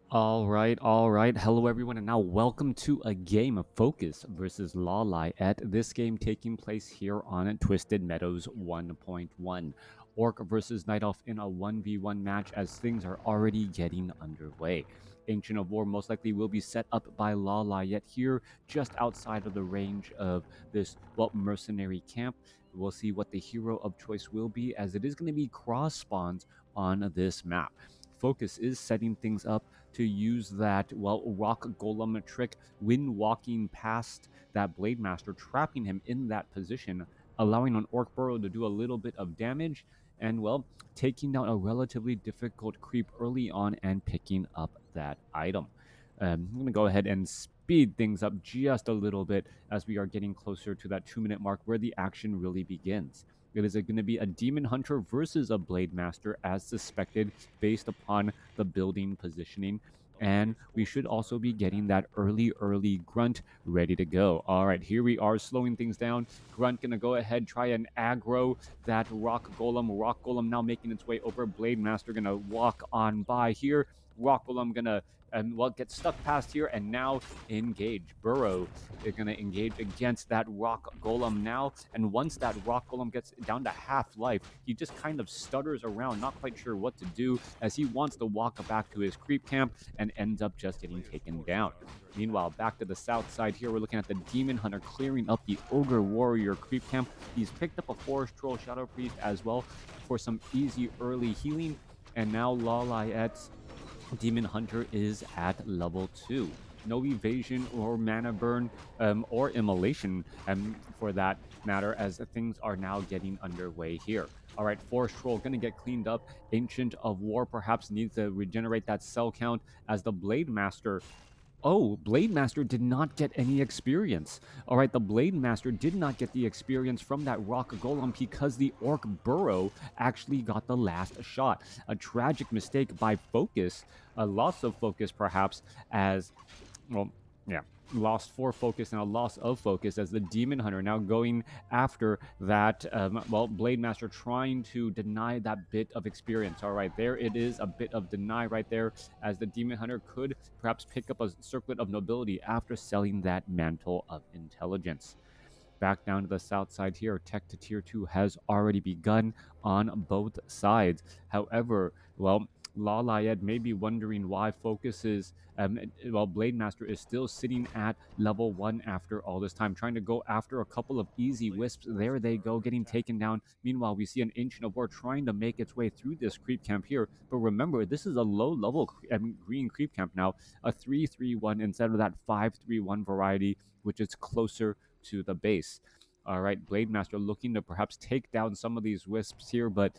All right. Hello, everyone, and now welcome to a game of FoCuS versus LawLiet. This game taking place here on Twisted Meadows 1.1. Orc versus Night Elf in a 1v1 match as things are already getting underway. Ancient of War most likely will be set up by LawLiet here, just outside of the range of this, mercenary camp. We'll see what the hero of choice will be, as it is going to be cross spawns on this map. FoCuS is setting things up to use that, rock golem trick when walking past that Blade Master, trapping him in that position, allowing an Orc Burrow to do a little bit of damage, and, taking down a relatively difficult creep early on and picking up that item. I'm going to go ahead and speed things up just a little bit as we are getting closer to that 2-minute mark where the action really begins. It is going to be a Demon Hunter versus a Blade Master as suspected based upon the building positioning. And we should also be getting that early grunt ready to go. All right, here we are slowing things down. Grunt gonna go ahead, try and aggro that rock golem. Rock golem now making its way over. Blade Master gonna walk on by here. Rock golem gonna get stuck past here and now engage. Burrow is going to engage against that rock golem now, and once that rock golem gets down to half life, he just kind of stutters around, not quite sure what to do, as he wants to walk back to his creep camp and ends up just getting taken down. Meanwhile, back to the south side here, we're looking at the Demon Hunter clearing up the Ogre Warrior creep camp. He's picked up a Forest Troll Shadow Priest as well for some easy early healing, and now LawLiet's Demon Hunter is at level 2. No evasion or mana burn or immolation for that matter, as things are now getting underway here. All right, Forest Troll going to get cleaned up. Ancient of War perhaps needs to regenerate that cell count as the Blade Master. Oh, Blade Master did not get any experience. All right, the Blade Master did not get the experience from that Rock Golem because the Orc Burrow actually got the last shot. A tragic mistake by FoCuS, a loss of focus perhaps, as, yeah, lost for focus and a loss of focus as the Demon Hunter now going after that, Blade Master trying to deny that bit of experience. All right, there it is, a bit of deny right there, as the Demon Hunter could perhaps pick up a circlet of nobility after selling that Mantle of Intelligence. Back down to the south side here, tech to tier 2 has already begun on both sides. However, LawLiet may be wondering why focus is, Blade Master is still sitting at level 1 after all this time, trying to go after a couple of easy wisps. There they go, getting taken down. Meanwhile, we see an Ancient of War trying to make its way through this creep camp here. But remember, this is a low-level green creep camp now, a 3-3-1 instead of that 5-3-1 variety, which is closer to the base. All right, Blade Master looking to perhaps take down some of these wisps here, but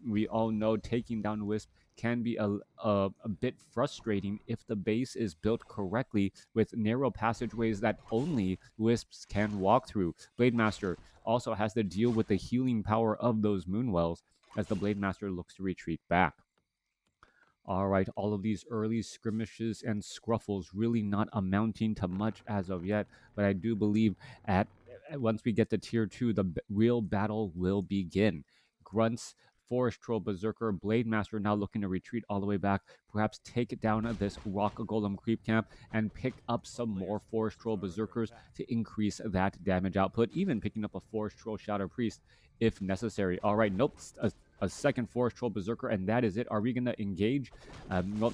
we all know taking down wisp can be a bit frustrating if the base is built correctly with narrow passageways that only wisps can walk through. Blade Master also has to deal with the healing power of those moonwells as the Blade Master looks to retreat back. All right, all of these early skirmishes and scruffles really not amounting to much as of yet, but I do believe at once we get to tier 2, the real battle will begin. Grunts, Forest Troll, Berserker, Blade Master now looking to retreat all the way back, perhaps take down this Rock Golem creep camp and pick up some more Forest Troll Berserkers to increase that damage output, even picking up a Forest Troll Shadow Priest if necessary. All right, nope, a second Forest Troll Berserker, and that is it. Are we going to engage?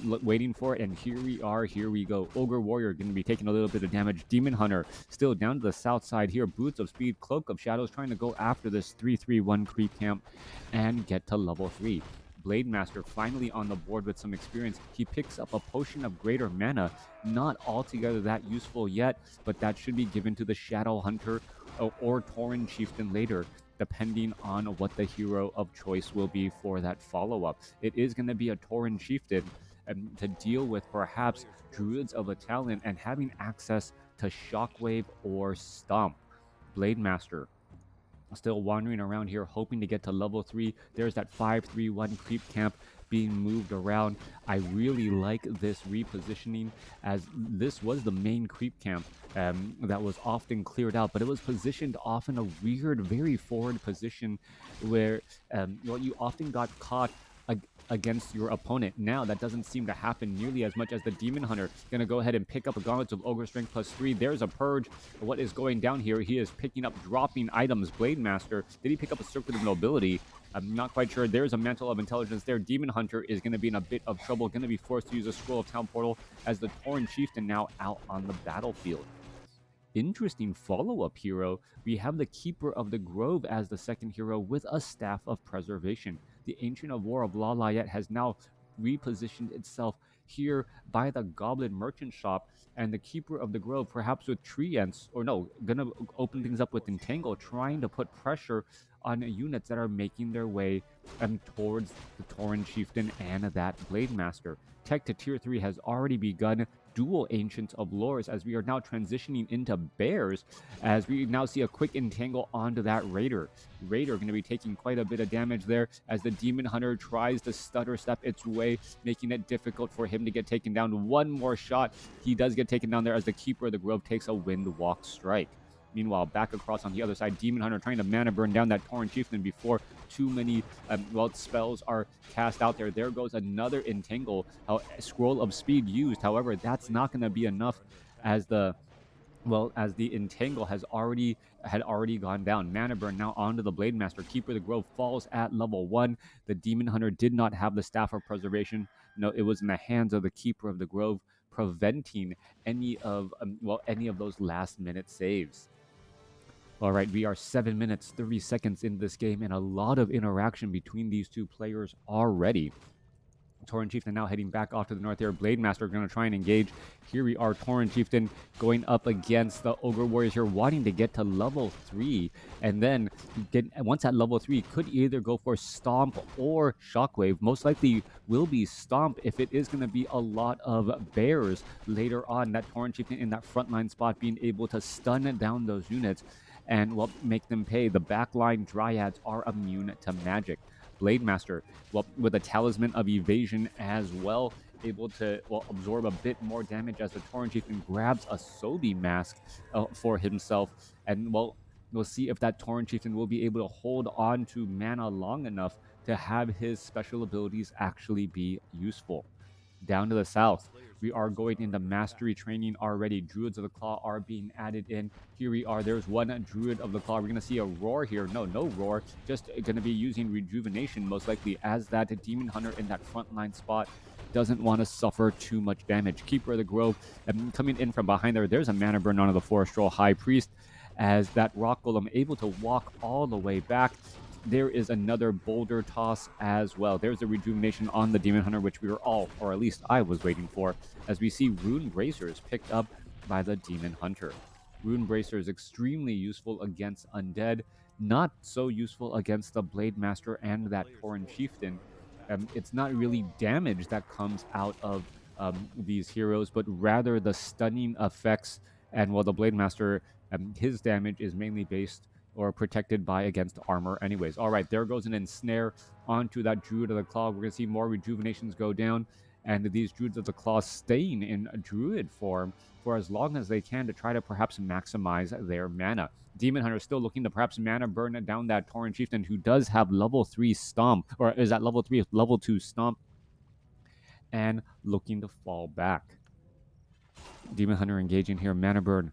Waiting for it, and here we are. Here we go. Ogre Warrior going to be taking a little bit of damage. Demon Hunter still down to the south side here. Boots of Speed, Cloak of Shadows trying to go after this 3-3-1 creep camp and get to level 3. Blade Master finally on the board with some experience. He picks up a Potion of Greater Mana. Not altogether that useful yet, but that should be given to the Shadow Hunter or Tauren Chieftain later, depending on what the hero of choice will be for that follow-up. It is going to be a Tauren Chieftain to deal with perhaps Druids of Italian and having access to Shockwave or Stomp. Blade Master still wandering around here, hoping to get to level 3. There's that 5-3-1 creep camp being moved around. I really like this repositioning, as this was the main creep camp that was often cleared out, but it was positioned off in a weird, very forward position where you often got caught against your opponent. Now that doesn't seem to happen nearly as much as the Demon Hunter. Gonna go ahead and pick up a Gauntlets of Ogre Strength +3. There's a Purge. What is going down here? He is picking up dropping items. Blade Master. Did he pick up a Circuit of Nobility? I'm not quite sure. There's a Mantle of Intelligence there. Demon Hunter is going to be in a bit of trouble. Going to be forced to use a Scroll of Town Portal as the Tauren Chieftain now out on the battlefield. Interesting follow-up hero. We have the Keeper of the Grove as the second hero with a Staff of Preservation. The Ancient of War of LawLiet has now repositioned itself here by the Goblin Merchant Shop, and the Keeper of the Grove, perhaps with Treants, or no, gonna open things up with Entangle, trying to put pressure on units that are making their way towards the Tauren Chieftain and that Blade Master. Tech to Tier 3 has already begun. Dual Ancients of Lores as we are now transitioning into Bears, as we now see a quick entangle onto that Raider. Raider going to be taking quite a bit of damage there as the Demon Hunter tries to stutter step its way, making it difficult for him to get taken down. One more shot. He does get taken down there as the Keeper of the Grove takes a Wind Walk strike. Meanwhile, back across on the other side, Demon Hunter trying to mana burn down that Tauren Chieftain before too many spells are cast out there. There goes another Entangle, Scroll of Speed used. However, that's not going to be enough as the Entangle had already gone down. Mana burn now onto the Blade Master. Keeper of the Grove falls at level 1. The Demon Hunter did not have the Staff of Preservation. No, it was in the hands of the Keeper of the Grove, preventing any of those last minute saves. All right, we are 7 minutes, 30 seconds in this game, and a lot of interaction between these two players already. Tauren Chieftain now heading back off to the north here. Blade Master going to try and engage. Here we are, Tauren Chieftain going up against the Ogre Warriors here, wanting to get to level 3. And then, once at level 3, could either go for Stomp or Shockwave. Most likely will be Stomp if it is going to be a lot of Bears later on. That Tauren Chieftain in that frontline spot being able to stun down those units and make them pay. The backline Dryads are immune to magic. Blade Master, with a Talisman of Evasion as well, able to absorb a bit more damage as the Tauren Chieftain grabs a Sobi Mask for himself. And we'll see if that Tauren Chieftain will be able to hold on to mana long enough to have his special abilities actually be useful. Down to the south, we are going into mastery training already. Druids of the Claw are being added in. Here we are. There's one Druid of the Claw. We're going to see a Roar here. No Roar. Just going to be using Rejuvenation most likely, as that Demon Hunter in that frontline spot doesn't want to suffer too much damage. Keeper of the Grove coming in from behind there. There's a mana burn onto the Forest Troll High Priest, as that Rock Golem able to walk all the way back. There is another boulder toss as well. There's a rejuvenation on the Demon Hunter, which we were all, or at least I was waiting for, as we see Rune Bracers picked up by the Demon Hunter. Rune Bracer is extremely useful against undead, not so useful against the Blade Master and that Tauren Chieftain. It's not really damage that comes out of these heroes, but rather the stunning effects. And while the Blade Master, his damage is mainly based or protected by against armor anyways. All right, there goes an ensnare onto that Druid of the Claw. We're going to see more rejuvenations go down, and these Druids of the Claw staying in Druid form for as long as they can to try to perhaps maximize their mana. Demon Hunter still looking to perhaps mana burn down that Tauren Chieftain, who does have level 3 Stomp, or is at level 3 with level 2 Stomp, and looking to fall back. Demon Hunter engaging here, mana burn.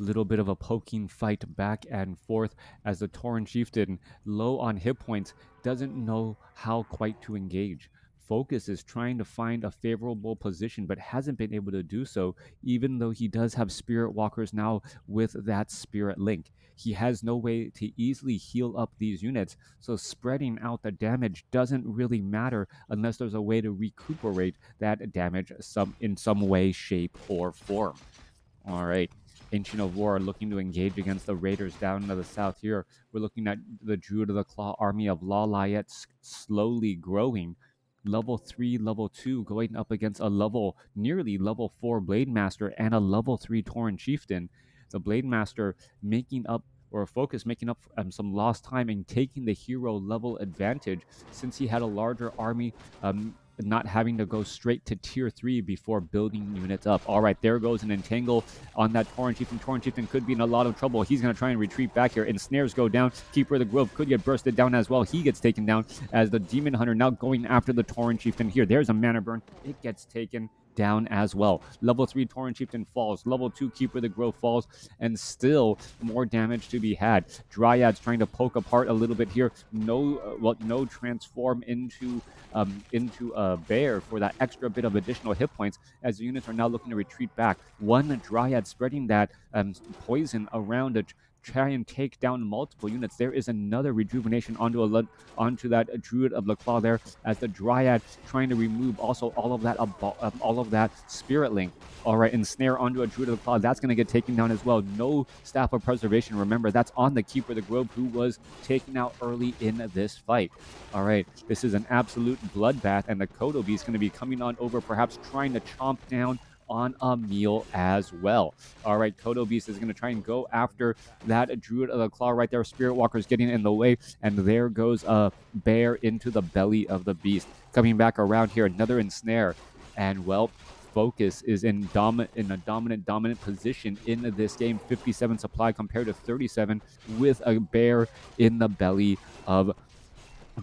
Little bit of a poking fight back and forth as the Tauren Chieftain, low on hit points, doesn't know how quite to engage. FoCuS is trying to find a favorable position, but hasn't been able to do so, even though he does have Spirit Walkers now with that Spirit Link. He has no way to easily heal up these units, so spreading out the damage doesn't really matter unless there's a way to recuperate that damage in some way, shape, or form. All right. Ancient of War looking to engage against the Raiders down to the south here. We're looking at the Druid of the Claw army of LawLiet slowly growing. Level 3, level 2 going up against a nearly level 4 Blade Master and a level 3 Tauren Chieftain. The Blade Master making up, or FoCuS making up some lost time and taking the hero level advantage since he had a larger army not having to go straight to tier 3 before building units up. All right, there goes an entangle on that Tauren Chieftain. Tauren Chieftain could be in a lot of trouble. He's going to try and retreat back here, and snares go down. Keeper of the Grove could get bursted down as well. He gets taken down as the Demon Hunter now going after the Tauren Chieftain here. There's a mana burn. It gets taken down as well. Level 3 Tauren Chieftain falls. Level 2 Keeper of the Grove falls, and still more damage to be had. Dryads trying to poke apart a little bit here. No transform into a bear for that extra bit of additional hit points, as the units are now looking to retreat back. One Dryad spreading that poison around to try and take down multiple units. There is another rejuvenation onto that Druid of the Claw there, as the Dryad trying to remove also all of that Spirit Link. All right, ensnare onto a Druid of the Claw. That's going to get taken down as well. No Staff of Preservation. Remember, that's on the Keeper of the Grove, who was taken out early in this fight. All right, this is an absolute bloodbath, and the Kodo Beast is going to be coming on over, perhaps trying to chomp down on a meal as well. All right, Kodo Beast is going to try and go after that Druid of the Claw right there. Spirit Walker's getting in the way, and there goes a bear into the belly of the beast. Coming back around here, another ensnare, and well, FoCuS is in a dominant position in this game. 57 supply compared to 37, with a bear in the belly of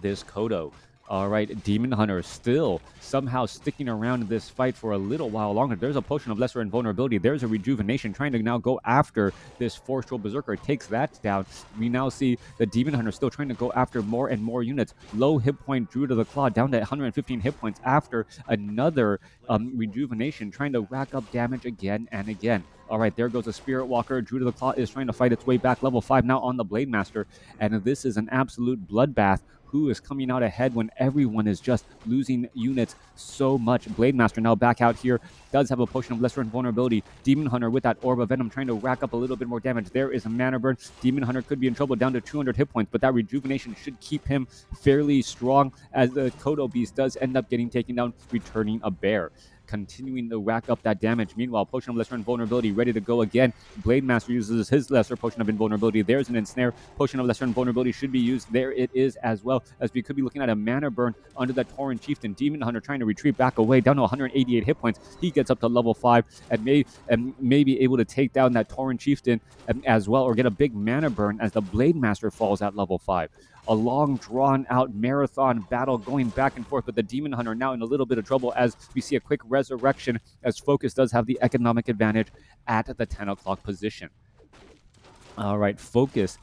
this Kodo. All right, Demon Hunter still somehow sticking around in this fight for a little while longer. There's a Potion of Lesser Invulnerability. There's a Rejuvenation trying to now go after this Forestral Berserker. Takes that down. We now see the Demon Hunter still trying to go after more and more units. Low hit point Druid of the Claw down to 115 hit points after another Rejuvenation, trying to rack up damage again and again. All right, there goes a Spirit Walker. Druid of the Claw is trying to fight its way back. Level 5 now on the Blade Master, and this is an absolute bloodbath. Who is coming out ahead when everyone is just losing units so much? Blade Master now back out here, does have a Potion of Lesser Invulnerability. Demon Hunter with that Orb of Venom trying to rack up a little bit more damage. There is a mana burn. Demon Hunter could be in trouble, down to 200 hit points, but that Rejuvenation should keep him fairly strong, as the Kodo Beast does end up getting taken down, returning a bear. Continuing to rack up that damage. Meanwhile, Potion of Lesser Invulnerability ready to go again. Blade Master uses his Lesser Potion of Invulnerability. There's an ensnare. Potion of Lesser Invulnerability should be used. There it is as well, as we could be looking at a mana burn under that Tauren Chieftain. Demon Hunter trying to retreat back away, down to 188 hit points. He gets up to level 5 and may be able to take down that Tauren Chieftain as well, or get a big mana burn as the Blade Master falls at level 5. A long, drawn-out marathon battle going back and forth, but the Demon Hunter now in a little bit of trouble, as we see a quick resurrection, as FoCuS does have the economic advantage at the 10 o'clock position. All right, FoCuS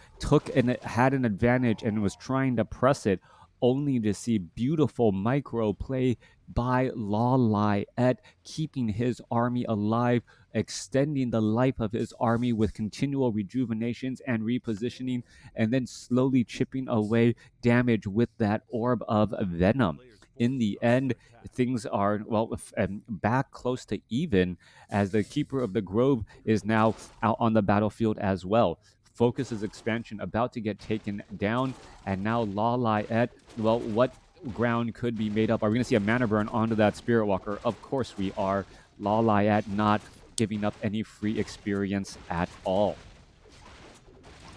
had an advantage and was trying to press it, only to see beautiful micro play by LawLiet, keeping his army alive, extending the life of his army with continual rejuvenations and repositioning, and then slowly chipping away damage with that Orb of Venom. In the end, things are, back close to even, as the Keeper of the Grove is now out on the battlefield as well. FoCuS's expansion about to get taken down, and now LawLiet, what ground could be made up? Are we going to see a mana burn onto that Spirit Walker? Of course we are. LawLiet not giving up any free experience at all.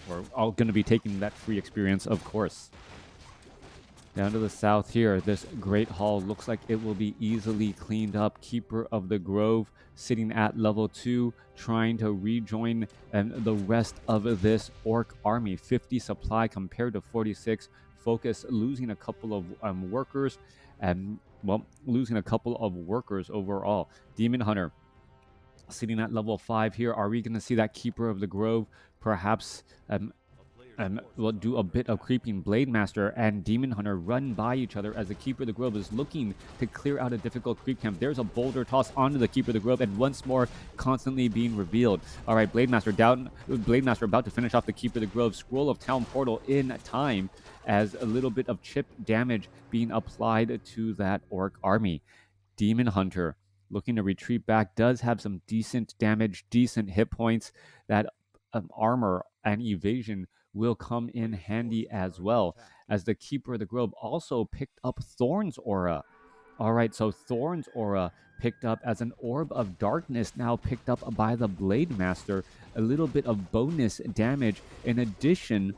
We're all going to be taking that free experience, of course. Down to the south here, this Great Hall looks like it will be easily cleaned up. Keeper of the Grove sitting at level 2, trying to rejoin the rest of this Orc army. 50 supply compared to 46. FoCuS losing a couple of workers, and losing a couple of workers overall. Demon Hunter sitting at level 5 here. Are we going to see that Keeper of the Grove perhaps will do a bit of creeping? Blade Master and Demon Hunter run by each other as the Keeper of the Grove is looking to clear out a difficult creep camp. There's a boulder toss onto the Keeper of the Grove, and once more constantly being revealed. All right, Blade Master down. Blade Master about to finish off the Keeper of the Grove. Scroll of Town Portal in time, as a little bit of chip damage being applied to that Orc army. Demon Hunter looking to retreat back, does have some decent damage, decent hit points. That armor and evasion will come in handy as well, as the Keeper of the Grove also picked up Thorn's Aura. All right, so Thorn's Aura picked up as an Orb of Darkness, now picked up by the Blade Master. A little bit of bonus damage in addition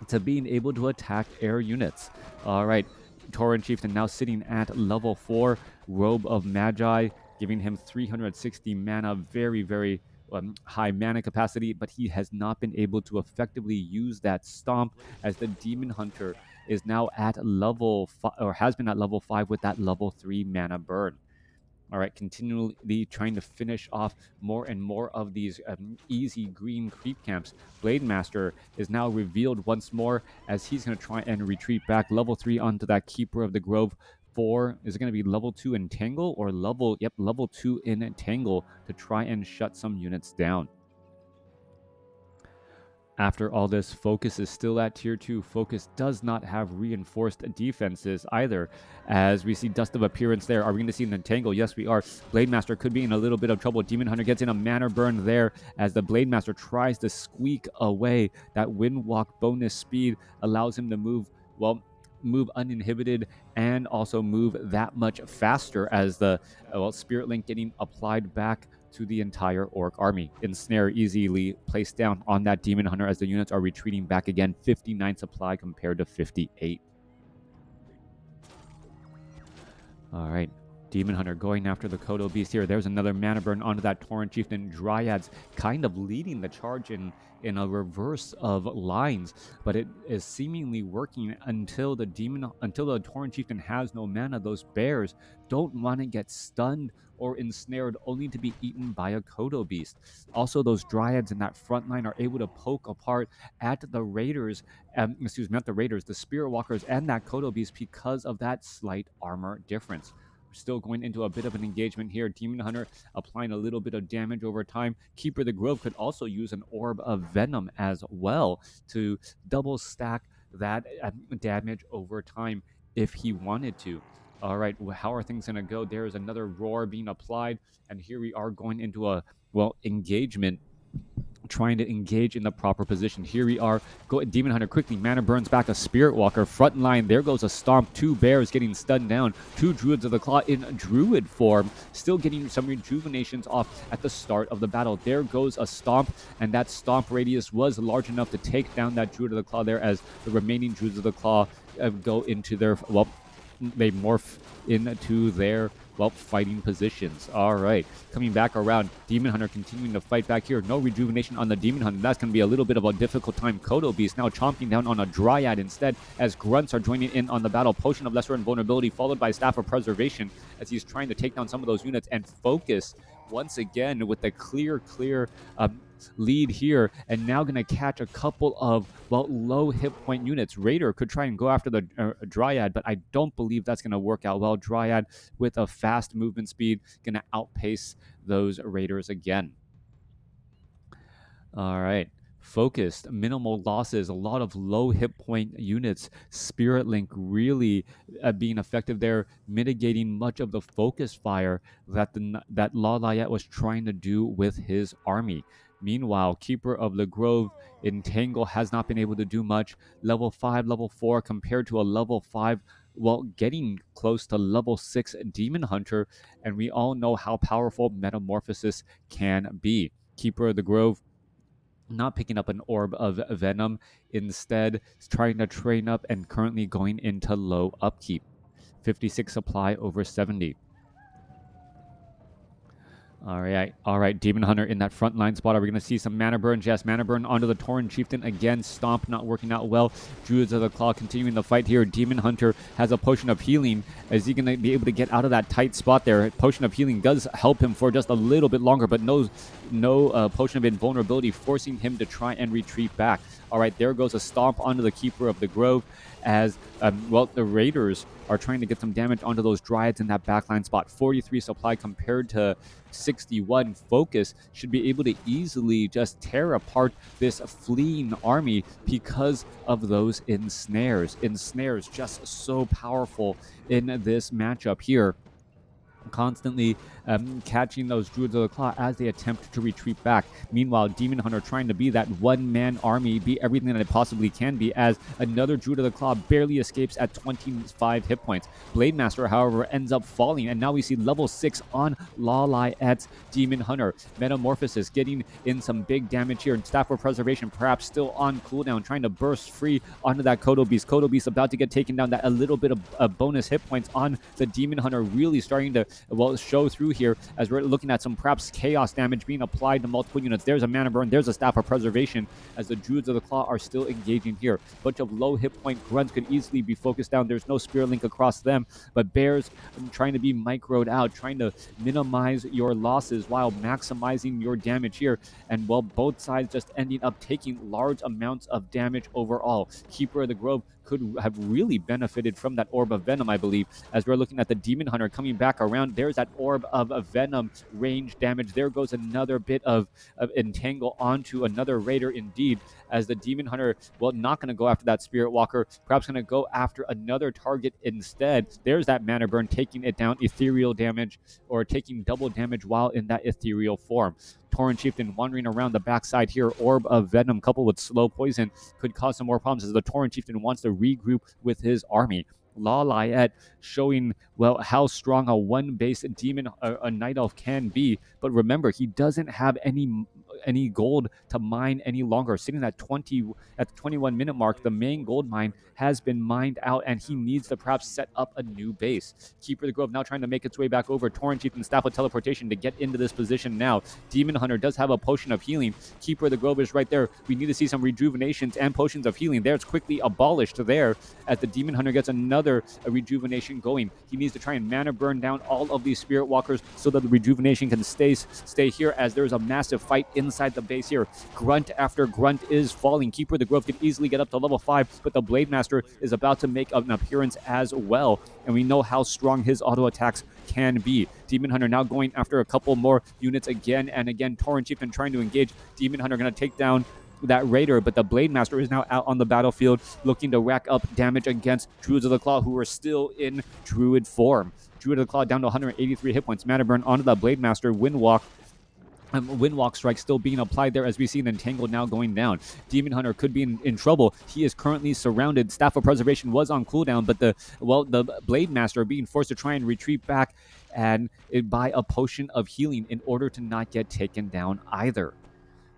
to being able to attack air units. All right, Tauren Chieftain now sitting at level 4, Robe of Magi, giving him 360 mana, very, very high mana capacity, but he has not been able to effectively use that stomp as the Demon Hunter is now at level 5, or has been at level 5 with that level 3 mana burn. All right, continually trying to finish off more and more of these easy green creep camps. Blade Master is now revealed once more as he's going to try and retreat back. Level 3 onto that Keeper of the Grove. 4 is it going to be level 2 Entangle or level 2 in Entangle to try and shut some units down. After all this, FoCuS is still at tier 2. FoCuS does not have reinforced defenses either. As we see Dust of Appearance there. Are we going to see an Entangle? Yes, we are. Blade Master could be in a little bit of trouble. Demon Hunter gets in a mana burn there as the Blade Master tries to squeak away. That Windwalk bonus speed allows him to move uninhibited and also move that much faster as the Spirit Link getting applied back to the entire Orc army. Ensnare easily placed down on that Demon Hunter as the units are retreating back again. 59 supply compared to 58. All right. Demon Hunter going after the Kodo Beast here. There's another mana burn onto that Tauren Chieftain. Dryads kind of leading the charge in a reverse of lines, but it is seemingly working until the Tauren Chieftain has no mana. Those bears don't want to get stunned or ensnared only to be eaten by a Kodo Beast. Also, those Dryads in that front line are able to poke apart at the Raiders, the Spirit Walkers and that Kodo Beast because of that slight armor difference. Still going into a bit of an engagement here. Demon Hunter applying a little bit of damage over time. Keeper of the Grove could also use an Orb of Venom as well to double stack that damage over time if he wanted to. All right, how are things going to go? There is another roar being applied, and here we are going into a, engagement, trying to engage in the proper position. Here we are. Demon Hunter quickly mana burns back a Spirit Walker. Front line, there goes a stomp. 2 bears getting stunned down. 2 Druids of the Claw in Druid form, still getting some rejuvenations off at the start of the battle. There goes a stomp, and that stomp radius was large enough to take down that Druid of the Claw there as the remaining Druids of the Claw go into their, they morph into their fighting positions. All right, coming back around, Demon Hunter continuing to fight back here. No rejuvenation on the Demon Hunter. That's going to be a little bit of a difficult time. Kodo Beast now chomping down on a Dryad instead as Grunts are joining in on the battle. Potion of Lesser Invulnerability followed by Staff of Preservation as he's trying to take down some of those units, and FoCuS once again with the clear lead here, and now going to catch a couple of low hit point units. Raider could try and go after the Dryad, but I don't believe that's going to work out well. Dryad with a fast movement speed going to outpace those Raiders again. All right. Focused, minimal losses, a lot of low hit point units. Spirit Link really being effective there, mitigating much of the focus fire that LawLiet was trying to do with his army. Meanwhile, Keeper of the Grove Entangle has not been able to do much. Level 5, level 4 compared to a level 5, getting close to level 6 Demon Hunter, and we all know how powerful Metamorphosis can be. Keeper of the Grove not picking up an Orb of Venom, instead trying to train up and currently going into low upkeep. 56 supply over 70. All right. Demon Hunter in that front line spot. Are we going to see some mana burn? Yes, mana burn onto the Tauren Chieftain. Again, Stomp not working out well. Druids of the Claw continuing the fight here. Demon Hunter has a Potion of Healing. Is he going to be able to get out of that tight spot there? Potion of Healing does help him for just a little bit longer, but no Potion of Invulnerability, forcing him to try and retreat back. All right, there goes a Stomp onto the Keeper of the Grove as, the Raiders are trying to get some damage onto those Dryads in that backline spot. 43 supply compared to 61. FoCuS should be able to easily just tear apart this fleeing army because of those ensnares. Ensnares just so powerful in this matchup here. constantly catching those Druids of the Claw as they attempt to retreat back. Meanwhile, Demon Hunter trying to be that one-man army, be everything that it possibly can be, as another Druid of the Claw barely escapes at 25 hit points. Blade Master, however, ends up falling, and now we see level 6 on LawLiet's Demon Hunter. Metamorphosis getting in some big damage here, and Staff of Preservation perhaps still on cooldown, trying to burst free onto that Kodo Beast. Kodo Beast about to get taken down. That a little bit of bonus hit points on the Demon Hunter, really starting to show through here as we're looking at some perhaps chaos damage being applied to multiple units. There's a mana burn, there's a Staff of Preservation as the Druids of the Claw are still engaging here. Bunch of low hit point grunts could easily be focused down. There's no Spirit Link across them, but Bears trying to be microed out, trying to minimize your losses while maximizing your damage here. And both sides just ending up taking large amounts of damage overall. Keeper of the Grove could have really benefited from that Orb of Venom, I believe, as we're looking at the Demon Hunter coming back around. There's that Orb of Venom range damage. There goes another bit of entangle onto another Raider indeed, as the Demon Hunter, not going to go after that Spirit Walker, perhaps going to go after another target instead. There's that mana burn, taking it down, ethereal damage, or taking double damage while in that ethereal form. Tauren Chieftain wandering around the backside here. Orb of Venom coupled with slow poison could cause some more problems as the Tauren Chieftain wants to regroup with his army. LawLiet showing, how strong a one-base demon, a Night Elf can be. But remember, he doesn't have any gold to mine any longer. Sitting at the 21-minute mark, the main gold mine has been mined out, and he needs to perhaps set up a new base. Keeper of the Grove now trying to make its way back over. Tauren Chieftain Staff of Teleportation to get into this position now. Demon Hunter does have a potion of healing. Keeper of the Grove is right there. We need to see some rejuvenations and potions of healing. There, it's quickly abolished there as the Demon Hunter gets another rejuvenation going. He needs to try and mana burn down all of these Spirit Walkers so that the rejuvenation can stay here, as there's a massive fight inside the base here. Grunt after grunt is falling. Keeper of the Grove can easily get up to level 5, but the Blade Master is about to make an appearance as well, and we know how strong his auto attacks can be. Demon Hunter now going after a couple more units again and again. Tauren Chieftain trying to engage. Demon Hunter going to take down that Raider, but the Blade Master is now out on the battlefield looking to rack up damage against Druids of the Claw, who are still in Druid form. Druid of the Claw down to 183 hit points. Mana burn onto the Blade Master. Windwalk strike still being applied there as we see an Entangled now going down. Demon Hunter could be in trouble. He is currently surrounded. Staff of Preservation was on cooldown, but the Blade Master being forced to try and retreat back and buy a potion of healing in order to not get taken down either.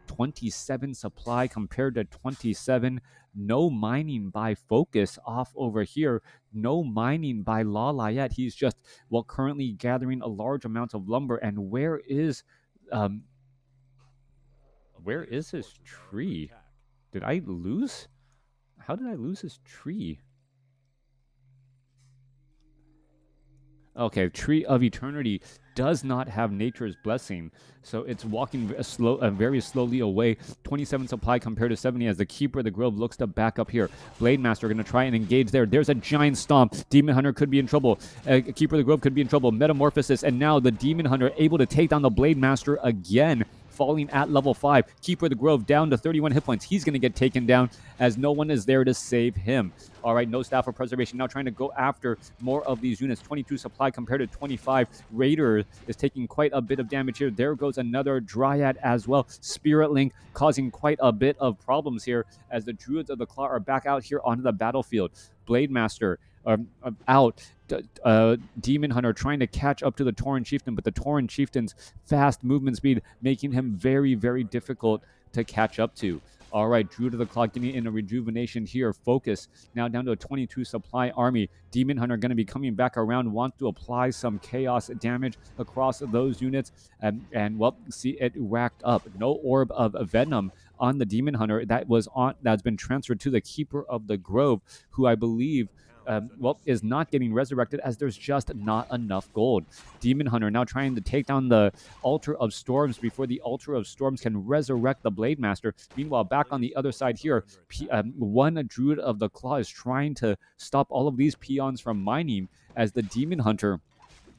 27 supply compared to 27. No mining by FoCuS off over here. No mining by LawLiet. He's just, currently gathering a large amount of lumber. And where is his tree? Did I lose? How did I lose his tree? Okay, Tree of Eternity does not have Nature's Blessing, so it's walking very slowly away. 27 supply compared to 70 as the Keeper of the Grove looks to back up here. Blade Master going to try and engage there. There's a giant stomp. Demon Hunter could be in trouble. Keeper of the Grove could be in trouble. Metamorphosis, and now the Demon Hunter able to take down the Blade Master again, falling at level 5. Keeper of the Grove down to 31 hit points. He's going to get taken down as no one is there to save him. All right, no Staff of Preservation. Now trying to go after more of these units. 22 supply compared to 25. Raider is taking quite a bit of damage here. There goes another Dryad as well. Spirit Link causing quite a bit of problems here as the Druids of the Claw are back out here onto the battlefield. Blade Master out. Demon Hunter trying to catch up to the Tauren Chieftain, but the Tauren Chieftain's fast movement speed making him very, very difficult to catch up to. All right, Druid of the Claw getting in a rejuvenation here. FoCuS now down to a 22 supply army. Demon Hunter going to be coming back around, wants to apply some chaos damage across those units, and see it racked up. No Orb of Venom on the Demon Hunter that's been transferred to the Keeper of the Grove, who I believe is not getting resurrected as there's just not enough gold. Demon Hunter now trying to take down the Altar of Storms before the Altar of Storms can resurrect the Blade Master. Meanwhile, back on the other side here, one Druid of the Claw is trying to stop all of these peons from mining as the Demon Hunter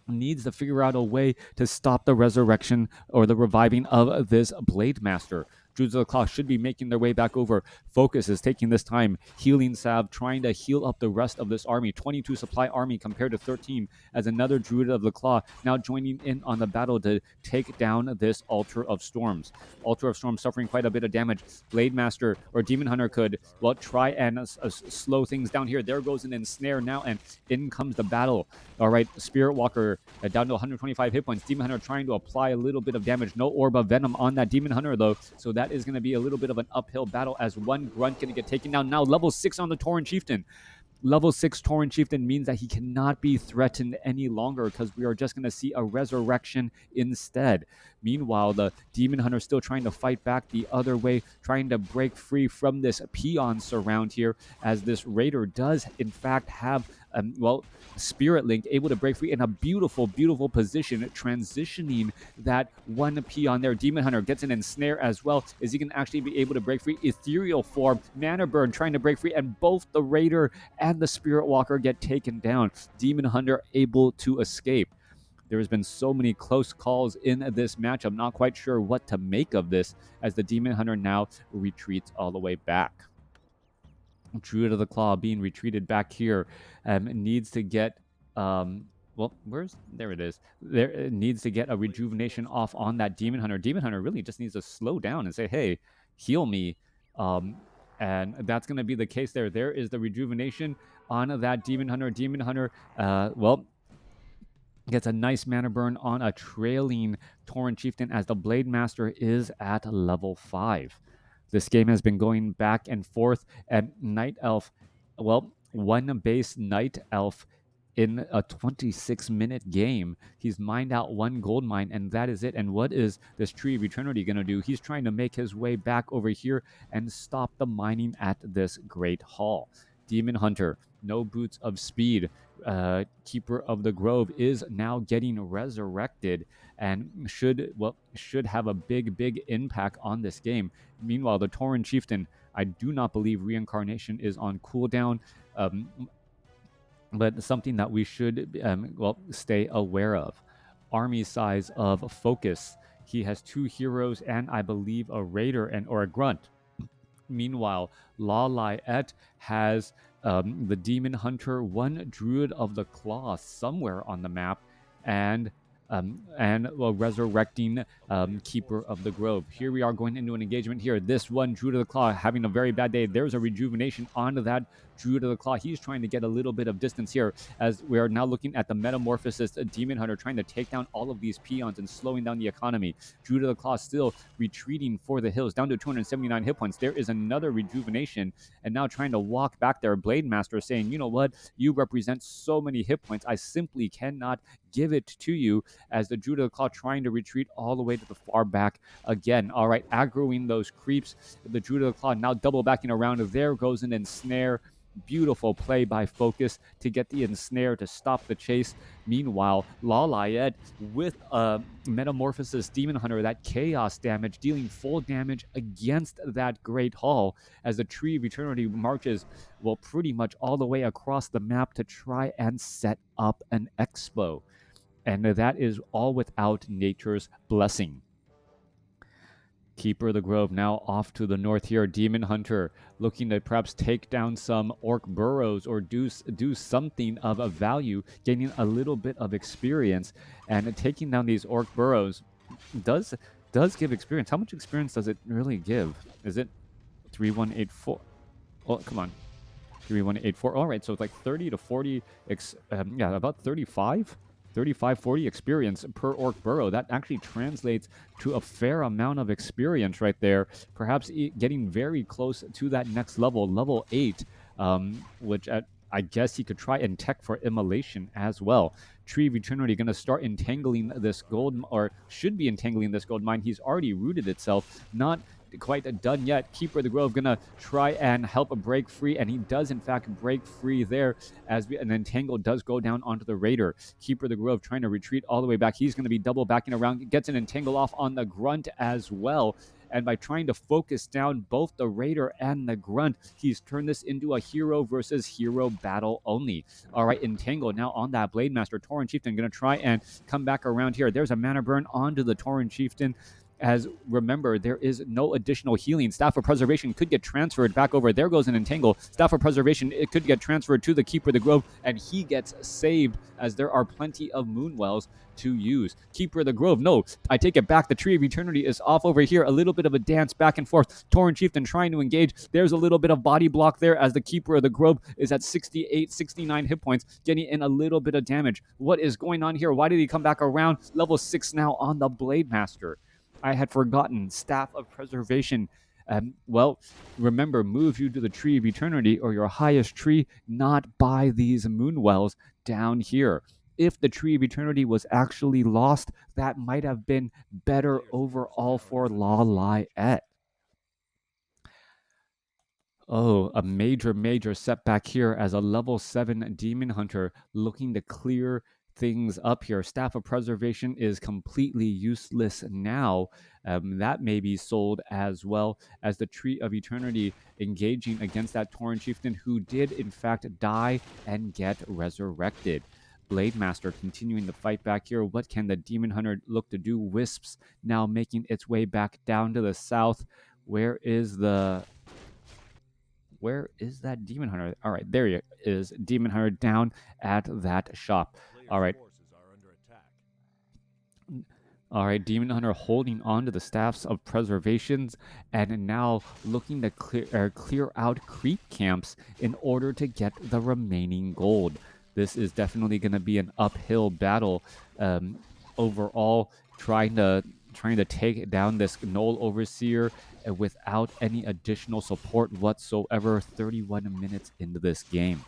needs to figure out a way to stop the resurrection or the reviving of this Blade Master. Druids of the Claw should be making their way back over. FoCuS is taking this time, healing salve, trying to heal up the rest of this army. 22 supply army compared to 13, as another Druid of the Claw now joining in on the battle to take down this Altar of Storms. Altar of Storms suffering quite a bit of damage. Blade Master or Demon Hunter could, well, try and slow things down here. There goes an ensnare now, and in comes the battle. All right, Spirit Walker down to 125 hit points. Demon Hunter trying to apply a little bit of damage. No Orb of Venom on that Demon Hunter, though, so that is going to be a little bit of an uphill battle as one Grunt going to get taken down. Now level 6 on the Tauren Chieftain. Level 6 Tauren Chieftain means that he cannot be threatened any longer, because we are just going to see a resurrection instead. Meanwhile, the Demon Hunter still trying to fight back the other way, trying to break free from this peon surround here, as this Raider does in fact have, Spirit Link able to break free in a beautiful, beautiful position, transitioning that one peon there. Demon Hunter gets an ensnare as well. Is he going to actually be able to break free? Ethereal Form, Mana Burn trying to break free, and both the Raider and the Spirit Walker get taken down. Demon Hunter able to escape. There has been so many close calls in this match. I'm not quite sure what to make of this, as the Demon Hunter now retreats all the way back. Druid of the Claw being retreated back here needs to get there it is. There needs to get a rejuvenation off on that Demon Hunter. Demon Hunter really just needs to slow down and say, hey, heal me. And that's going to be the case there. There is the rejuvenation on that Demon Hunter. Demon Hunter, gets a nice mana burn on a trailing Tauren Chieftain, as the Blade Master is at level 5. This game has been going back and forth, and Night Elf, one base Night Elf in a 26-minute game. He's mined out one gold mine, and that is it. And what is this Tree of Eternity going to do? He's trying to make his way back over here and stop the mining at this Great Hall. Demon Hunter, no boots of speed. Keeper of the Grove is now getting resurrected and should have a big impact on this game. Meanwhile, the Tauren Chieftain, I do not believe reincarnation is on cooldown, but something that we should stay aware of. Army size of FoCuS. He has 2 heroes and I believe a Raider or a Grunt. Meanwhile, LawLiet has the Demon Hunter, 1 Druid of the Claw somewhere on the map, and resurrecting Keeper of the Grove. Here we are going into an engagement here. This one Druid of the Claw having a very bad day. There's a rejuvenation onto that Druid of the Claw. He's trying to get a little bit of distance here, as we are now looking at the Metamorphosis Demon Hunter trying to take down all of these peons and slowing down the economy. Druid of the Claw still retreating for the hills, down to 279 hit points. There is another rejuvenation, and now trying to walk back there. Blade Master saying, you know what, you represent so many hit points, I simply cannot give it to you, as the Druid of the Claw trying to retreat all the way to the far back again. All right, aggroing those creeps. The Druid of the Claw now double backing around. There goes an ensnare. Beautiful play by FoCuS to get the ensnare to stop the chase. Meanwhile, LawLiet with a Metamorphosis Demon Hunter, that chaos damage, dealing full damage against that Great Hall, as the Tree of Eternity marches, pretty much all the way across the map to try and set up an expo. And that is all without nature's blessing. Keeper of the Grove now off to the north here. Demon Hunter looking to perhaps take down some Orc burrows or do something of a value, gaining a little bit of experience. And taking down these Orc burrows does give experience. How much experience does it really give? Is it 3184? Oh, come on. 3184. All right, so it's like 30 to 40, about 35? 35-40 experience per Orc burrow. That actually translates to a fair amount of experience right there. Perhaps getting very close to that next level, level 8, which I guess he could try and tech for immolation as well. Tree of Eternity going to start entangling this gold, or should be entangling this gold mine. He's already rooted itself. Not quite done yet. Keeper of the Grove gonna try and help break free, and he does in fact break free there, as an entangle does go down onto the Raider. Keeper of the Grove trying to retreat all the way back. He's going to be double backing around, gets an entangle off on the Grunt as well, and by trying to focus down both the Raider and the Grunt, he's turned this into a hero versus hero battle only. All right, entangle now on that Blade Master. Tauren Chieftain gonna try and come back around here. There's a mana burn onto the Tauren Chieftain, as remember, there is no additional healing. Staff of Preservation could get transferred back over. There goes an Entangle. Staff of Preservation, it could get transferred to the Keeper of the Grove, and he gets saved as there are plenty of Moonwells to use. Keeper of the Grove, no, I take it back. The Tree of Eternity is off over here. A little bit of a dance back and forth. Tauren Chieftain trying to engage. There's a little bit of body block there as the Keeper of the Grove is at 68, 69 hit points, getting in a little bit of damage. What is going on here? Why did he come back around? Level 6 now on the Blade Master. I had forgotten. Staff of Preservation. Well, remember, move you to the Tree of Eternity or your highest tree, not by these Moonwells down here. If the Tree of Eternity was actually lost, that might have been better overall for LawLiet. Oh, a major setback here as a level 7 Demon Hunter looking to clear things up here. Staff of Preservation is completely useless now. That may be sold as well as the Tree of Eternity engaging against that Tauren Chieftain who did in fact die and get resurrected. Blade Master continuing the fight back here. What can the Demon Hunter look to do? Wisps now making its way back down to the south. Where is that Demon Hunter? All right, there he is. Demon Hunter down at that shop. All right. All right, Demon Hunter holding on to the Staffs of Preservations and now looking to clear out creep camps in order to get the remaining gold. This is definitely going to be an uphill battle overall, trying to take down this Null Overseer without any additional support whatsoever. 31 minutes into this game.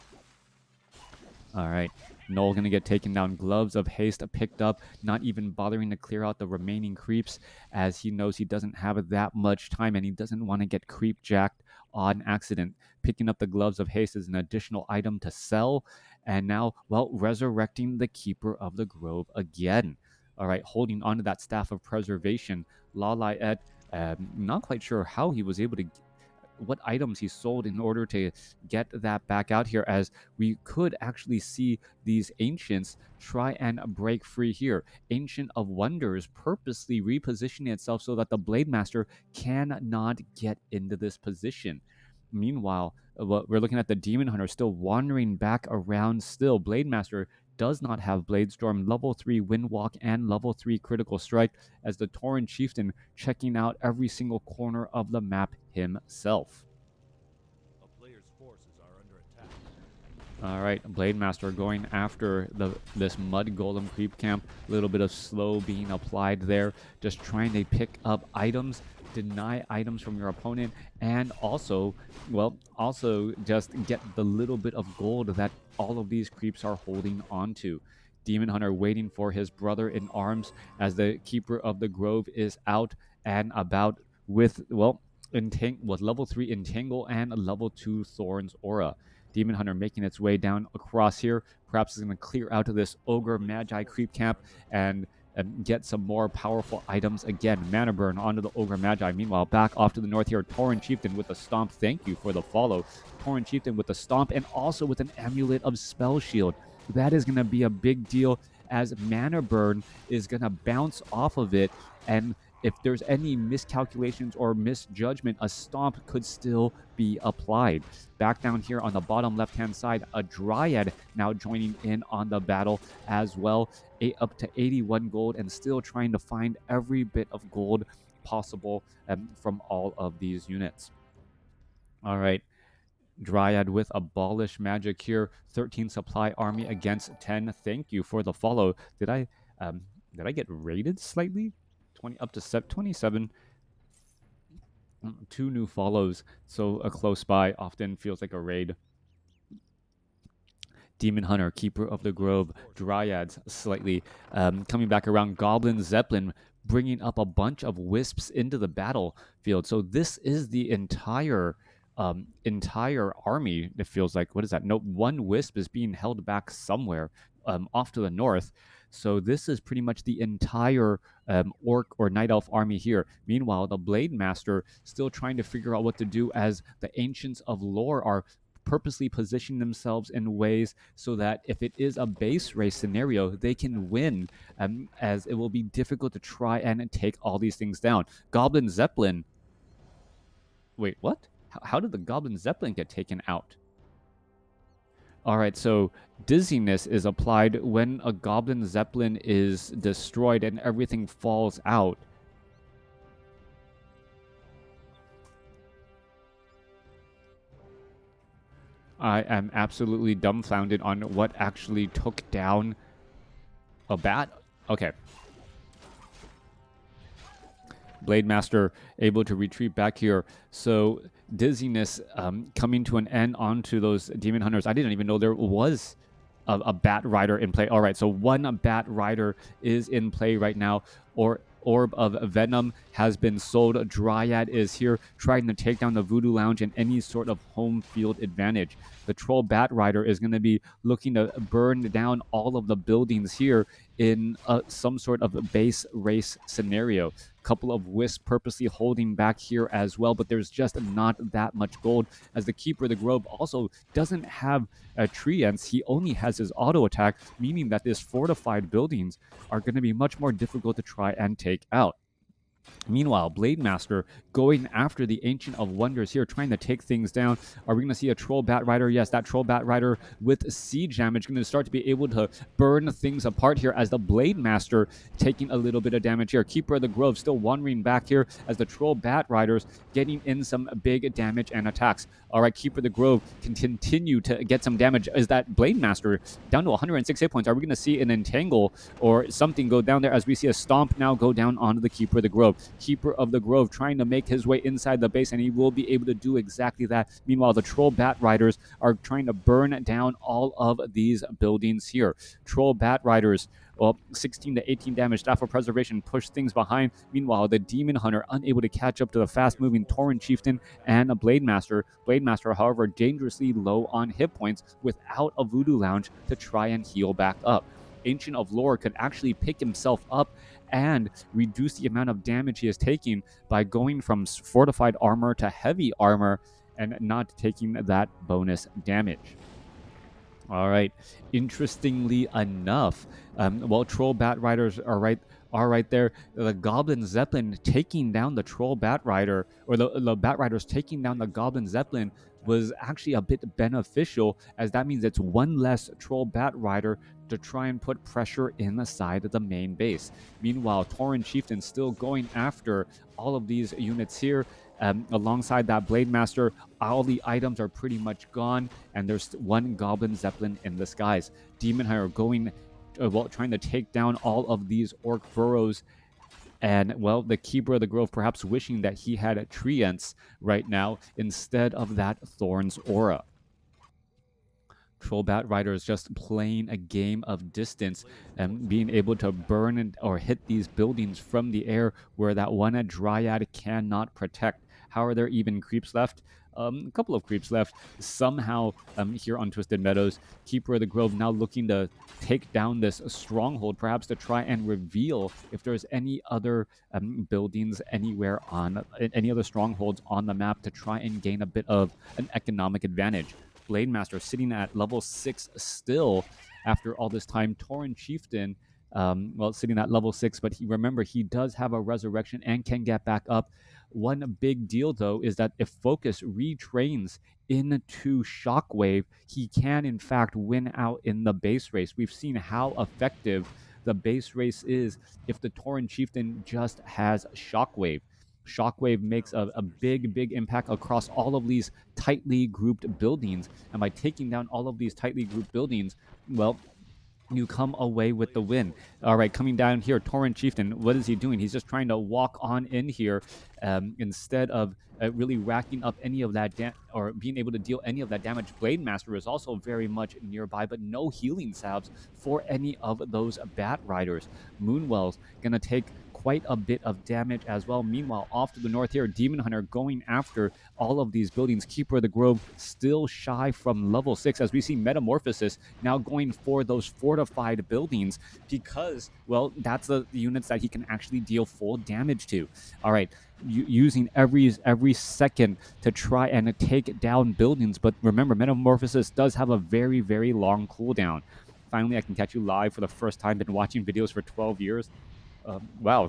All right. Null going to get taken down. Gloves of Haste picked up, not even bothering to clear out the remaining creeps as he knows he doesn't have that much time and he doesn't want to get creep jacked on accident. Picking up the Gloves of Haste is an additional item to sell. And now, well, resurrecting the Keeper of the Grove again. All right, holding on to that Staff of Preservation. LawLiet, not quite sure how he was able to what items he sold in order to get that back out here, as we could actually see these ancients try and break free here. Ancient of Wonders purposely repositioning itself so that the Blade Master cannot get into this position. Meanwhile, we're looking at the Demon Hunter still wandering back around still. Blade Master does not have Blade Storm, level 3 Windwalk, and level 3 Critical Strike, as the Tauren Chieftain checking out every single corner of the map himself. A player's forces are under attack. All right, Blade Master going after this Mud Golem creep camp. A little bit of slow being applied there, just trying to pick up items, deny items from your opponent, and also just get the little bit of gold that all of these creeps are holding onto. Demon Hunter waiting for his brother in arms as the Keeper of the Grove is out and about with, well, with level 3 Entangle and level 2 Thorn's Aura. Demon Hunter making its way down across here. Perhaps is going to clear out of this Ogre Magi creep camp and get some more powerful items again. Mana Burn onto the Ogre Magi. Meanwhile, back off to the north here, Tauren Chieftain with the Stomp. Thank you for the follow. Tauren Chieftain with the Stomp and also with an Amulet of Spell Shield. That is going to be a big deal as Mana Burn is going to bounce off of it, and if there's any miscalculations or misjudgment, a Stomp could still be applied. Back down here on the bottom left-hand side, a Dryad now joining in on the battle as well. Up to 81 gold and still trying to find every bit of gold possible from all of these units. All right. Dryad with Abolish Magic here. 13 supply army against 10. Thank you for the follow. Did I get raided slightly? 20 up to 27. 2 new follows, so a close by often feels like a raid. Demon Hunter, Keeper of the Grove, Dryads slightly coming back around. Goblin Zeppelin bringing up a bunch of wisps into the battlefield. So this is the entire army. It feels like, what is that? No, one wisp is being held back somewhere off to the north. So this is pretty much the entire Orc or Night Elf army here. Meanwhile, the Blade Master still trying to figure out what to do as the Ancients of Lore are purposely positioning themselves in ways so that if it is a base race scenario, they can win, as it will be difficult to try and take all these things down. Goblin Zeppelin. Wait, what? How did the Goblin Zeppelin get taken out? All right, so dizziness is applied when a Goblin Zeppelin is destroyed and everything falls out. I am absolutely dumbfounded on what actually took down a bat. Okay. Blade Master able to retreat back here. So dizziness coming to an end onto those Demon Hunters. I didn't even know there was a Bat Rider in play. All right, so one Bat Rider is in play right now. Orb of Venom has been sold. Dryad is here trying to take down the Voodoo Lounge and any sort of home field advantage. The Troll Bat Rider is going to be looking to burn down all of the buildings here in some sort of base race scenario. Couple of Wisps purposely holding back here as well, but there's just not that much gold, as the Keeper of the Grove also doesn't have a treants. He only has his auto attack, meaning that these fortified buildings are going to be much more difficult to try and take out. Meanwhile, Blade Master going after the Ancient of Wonders here, trying to take things down. Are we going to see a Troll Bat Rider? Yes, that Troll Bat Rider with siege damage going to start to be able to burn things apart here, as the Blade Master taking a little bit of damage here. Keeper of the Grove still wandering back here, as the Troll Bat Riders getting in some big damage and attacks. All right, Keeper of the Grove can continue to get some damage. Is that Blade Master down to 106 hit points? Are we going to see an entangle or something go down there, as we see a stomp now go down onto the Keeper of the Grove? Keeper of the Grove trying to make his way inside the base, and he will be able to do exactly that. Meanwhile, the Troll Bat Riders are trying to burn down all of these buildings here. Troll Bat Riders, well, 16 to 18 damage. Staff of Preservation push things behind. Meanwhile, the Demon Hunter unable to catch up to the fast-moving Tauren Chieftain and a Blade Master. Blade Master, however, dangerously low on hit points without a Voodoo Lounge to try and heal back up. Ancient of Lore could actually pick himself up and reduce the amount of damage he is taking by going from fortified armor to heavy armor and not taking that bonus damage. All right. Interestingly enough, while Troll Bat Riders are right there, the Goblin Zeppelin taking down the Troll Bat Rider, or the Bat Riders taking down the Goblin Zeppelin, was actually a bit beneficial, as that means it's one less Troll Bat Rider to try and put pressure in the side of the main base. Meanwhile, Tauren Chieftain still going after all of these units here. Alongside that Blade Master, all the items are pretty much gone, and there's one Goblin Zeppelin in the skies. Demon Hunter going, trying to take down all of these Orc burrows. And, well, the Keeper of the Grove perhaps wishing that he had treants right now instead of that Thorn's Aura. Troll Bat Rider is just playing a game of distance and being able to burn or hit these buildings from the air where that one Dryad cannot protect. How are there even creeps left? A couple of creeps left. Somehow here on Twisted Meadows, Keeper of the Grove now looking to take down this stronghold, perhaps to try and reveal if there's any other buildings anywhere on any other strongholds on the map to try and gain a bit of an economic advantage. Blade Master sitting at level 6 still after all this time. Tauren Chieftain, sitting at level 6, but remember, he does have a resurrection and can get back up. One big deal, though, is that if FoCuS retrains into Shockwave, he can, in fact, win out in the base race. We've seen how effective the base race is if the Tauren Chieftain just has Shockwave. Shockwave makes a big impact across all of these tightly grouped buildings. And by taking down all of these tightly grouped buildings, well, you come away with the win. All right, coming down here, Tauren Chieftain, what is he doing? He's just trying to walk on in here instead of really racking up any of that or being able to deal any of that damage. Blade Master is also very much nearby, but no healing salves for any of those Bat Riders. Moonwell's going to take quite a bit of damage as well. Meanwhile, off to the north here, Demon Hunter going after all of these buildings. Keeper of the Grove still shy from level 6, as we see Metamorphosis now going for those fortified buildings, because, well, that's the units that he can actually deal full damage to. All right, using every second to try and take down buildings. But remember, Metamorphosis does have a very, very long cooldown. Finally, I can catch you live for the first time. Been watching videos for 12 years. Wow.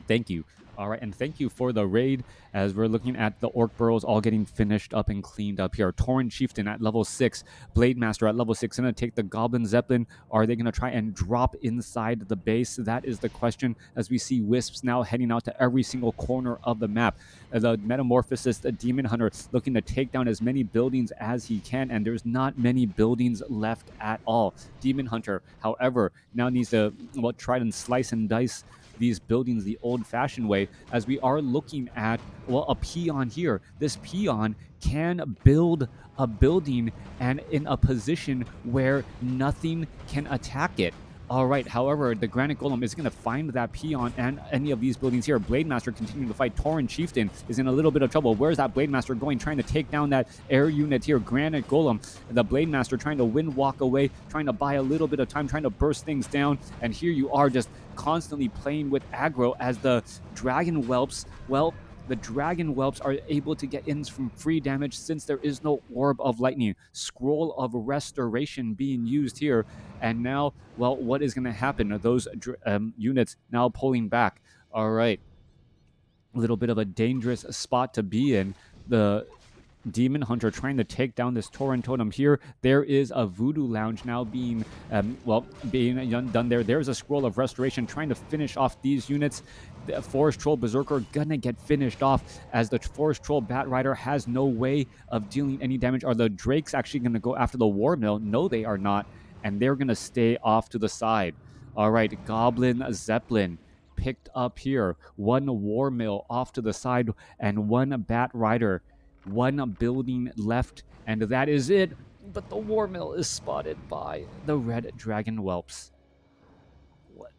Thank you. All right, and thank you for the raid, as we're looking at the Orc Burrows all getting finished up and cleaned up here. Tauren Chieftain at level 6, Blade Master at level 6, going to take the Goblin Zeppelin. Are they going to try and drop inside the base? That is the question, as we see Wisps now heading out to every single corner of the map. The Metamorphosis, the Demon Hunter, looking to take down as many buildings as he can, and there's not many buildings left at all. Demon Hunter, however, now needs to try and slice and dice these buildings the old-fashioned way, as we are looking at, well, a peon here. This peon can build a building and in a position where nothing can attack it. All right, however, the Granite Golem is going to find that peon and any of these buildings here. Blade Master continuing to fight. Tauren Chieftain is in a little bit of trouble. Where's that Blade Master going? Trying to take down that air unit here. Granite Golem, the Blade Master trying to walk away, trying to buy a little bit of time, trying to burst things down. And here you are just constantly playing with aggro, as the Dragon Whelps, well, the Dragon Whelps are able to get in from free damage since there is no Orb of Lightning. Scroll of Restoration being used here. And now, well, what is going to happen? Those units now pulling back. All right. A little bit of a dangerous spot to be in. The Demon Hunter trying to take down this Tauren Totem here. There is a Voodoo Lounge now being, being done there. There's a Scroll of Restoration trying to finish off these units. The Forest Troll Berserker gonna get finished off, as the Forest Troll Bat Rider has no way of dealing any damage. Are the Drakes actually gonna go after the War Mill? No, they are not, and they're gonna stay off to the side. All right, Goblin Zeppelin picked up here. One War Mill off to the side and one Bat Rider. One building left, and that is it. But the War Mill is spotted by the Red Dragon Whelps. What?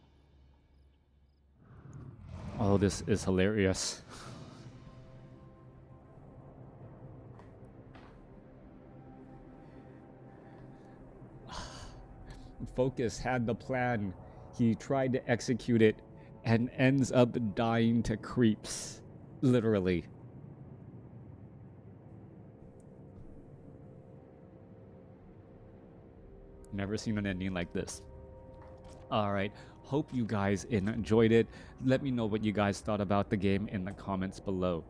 Oh, this is hilarious. FoCuS had the plan. He tried to execute it and ends up dying to creeps. Literally. Never seen an ending like this. All right, hope you guys enjoyed it. Let me know what you guys thought about the game in the comments below.